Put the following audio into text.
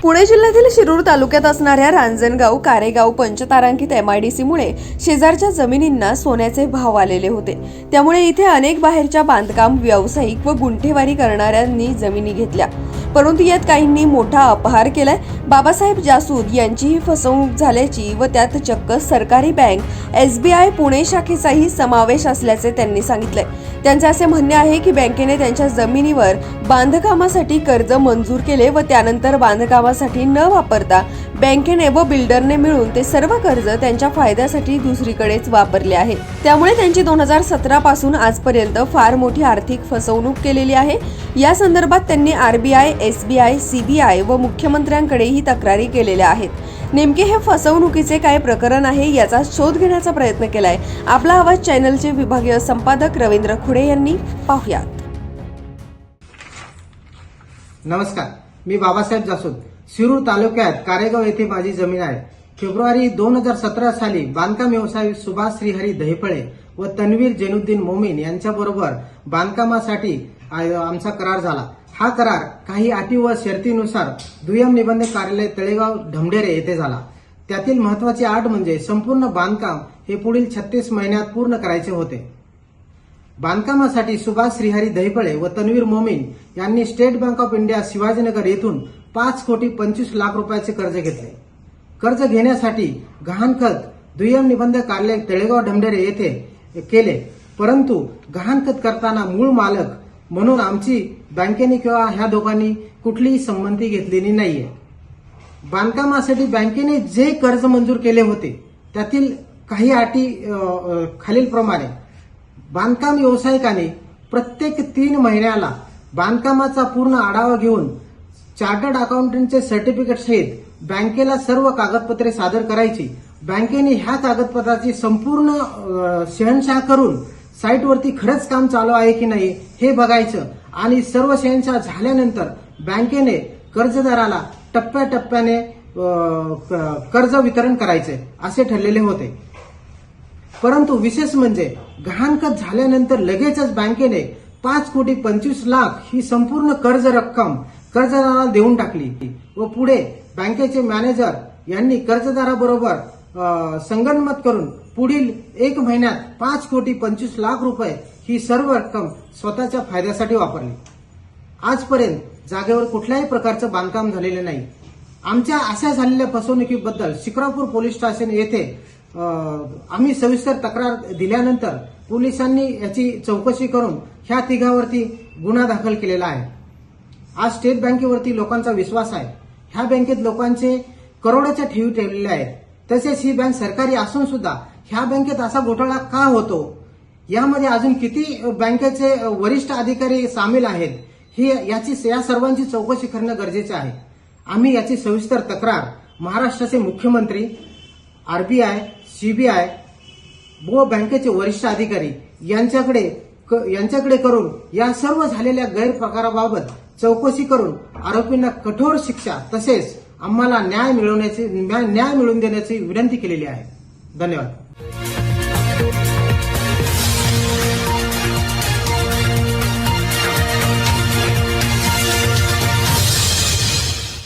पुणे जिल्ह्यातील शिरूर तालुक्यात असणाऱ्या रांजणगाव कारेगाव पंचतारांकित एमआयडीसीमुळे शेजारच्या जमिनींना सोन्याचे भाव आलेले होते। त्यामुळे इथे अनेक बाहेरच्या बांधकाम व्यावसायिक व गुंठेवारी करणाऱ्यांनी जमिनी घेतल्या, परंतु यात काहींनी मोठा अपहार केलाय। बाबासाहेब जासूद यांचीही फसवणूक झाल्याची व त्यात चक्क सरकारी बँक SBI पुणे शाखेचाही समावेश असल्याचे त्यांनी सांगितले। त्यांचे असे म्हणणे आहे की बँकेने त्यांच्या जमिनीवर बांधकामासाठी कर्ज मंजूर केले व त्यानंतर बांधकामासाठी न वापरता बँकेने व बिल्डरने मिळून ते सर्व कर्ज त्यांच्या फायद्यासाठी दुसरीकडेच वापरले आहे। त्यामुळे त्यांची 2017 पासून आजपर्यंत फार मोठी आर्थिक फसवणूक केलेली आहे। या संदर्भात त्यांनी RBI, SBI, CBI व मुख्यमंत्र्यांकडेही तक्रारी केलेल्या आहेत। नेमके हे फसवणुकीचे काय प्रकरण आहे याचा शोध घेण्याचा प्रयत्न केलाय आपला आवाज चॅनलचे विभागीय संपादक रवींद्र खुडे यांनी। पाहुयात। नमस्कार, मी बाबासाहेब जासूद। शिरूर तालुक्यात कारेगाव येथे माझी जमीन आहे। फेब्रुवारी 2017 साली बांधकाम व्यवसायी सुभाष श्रीहरी दहिफळे व तन्वीर जैनुद्दीन मोमीन यांच्याबरोबर बांधकामासाठी आमचा करार झाला। हा करार काही अटी व शर्तीनुसार दुय्यम निबंधक कार्यालय तळेगाव ढमढेरे येथे झाला। त्यातील महत्वाची अट म्हणजे संपूर्ण बांधकाम हे पुढील 36 महिन्यात पूर्ण करायचे होते। बांधकामासाठी सुभाष श्रीहरी दहिफळे व तन्वीर मोमीन यांनी state bank of India Shivajinagar येथून 5,25,00,000 रुपयाचे कर्ज घेतले। कर्ज घेण्यासाठी गहाणखत दुय्यम निबंधक कार्यालय तळेगाव ढमढेरे येथे केले, परंतु गहाणखत करताना मूळ मालक म्हणून आमची बँकेने किंवा ह्या दोघांनी कुठलीही संमती घेतलेली नाहीये। बांधकामासाठी बँकेने जे कर्ज मंजूर केले होते त्यातील काही अटी खालीलप्रमाणे: बांधकाम व्यावसायिकाने प्रत्येक 3 महिन्याला बांधकामाचा पूर्ण आढावा घेऊन चार्टर्ड अकाउंटंटचे सर्टिफिकेट सहित बँकेला सर्व कागदपत्रे सादर करायची। बँकेने ह्या कागदपत्राची संपूर्ण शहानिशा करून साईटवरती खरंच काम चालू आहे की नाही हे बघायचं आणि सर्व शहानिशा झाल्यानंतर बँकेने कर्जदाराला टप्प्याटप्प्याने कर्ज वितरण करायचे असे ठरलेले होते। परंतु विशेष म्हणजे गहाणखत झाल्यानंतर लगेचच बँकेने 5,25,00,000 ही संपूर्ण कर्ज रक्कम कर्जदाराला देऊन टाकली व पुढे बँकेचे मॅनेजर यांनी कर्जदाराबरोबर संगनमत करून पुढील 1 महिन्यात 5,25,00,000 रुपये ही सर्व रक्कम स्वतःच्या फायद्यासाठी वापरली। आजपर्यंत जागेवर कुठल्याही प्रकारचं बांधकाम झालेलं नाही। आमच्या अशा झालेल्या फसवणुकीबद्दल शिक्रापूर पोलीस स्टेशन येथे आम्ही सविस्तर तक्रार दिल्यानंतर पोलिसांनी याची चौकशी करून ह्या तिघांवरती गुन्हा दाखल केलेला आहे। आज स्टेट बँकेवरती लोकांचा विश्वास आहे। ह्या बँकेत लोकांचे करोडोच्या ठेवी ठेवलेल्या आहेत। तसेच ही बँक सरकारी असून सुद्धा ह्या बँकेत असा घोटाळा का होतो, यामध्ये अजून किती बँकेचे वरिष्ठ अधिकारी सामील आहेत या सर्वांची चौकशी करणं गरजेचे आहे। आम्ही याची सविस्तर तक्रार महाराष्ट्राचे मुख्यमंत्री, RBI, CBI व बँकेचे वरिष्ठ अधिकारी यांच्याकडे करून या सर्व झालेल्या गैरप्रकाराबाबत चौकशी करून आरोपींना कठोर शिक्षा तसेच आम्हाला न्याय मिळवून देण्याची विनंती केलेली आहे। धन्यवाद।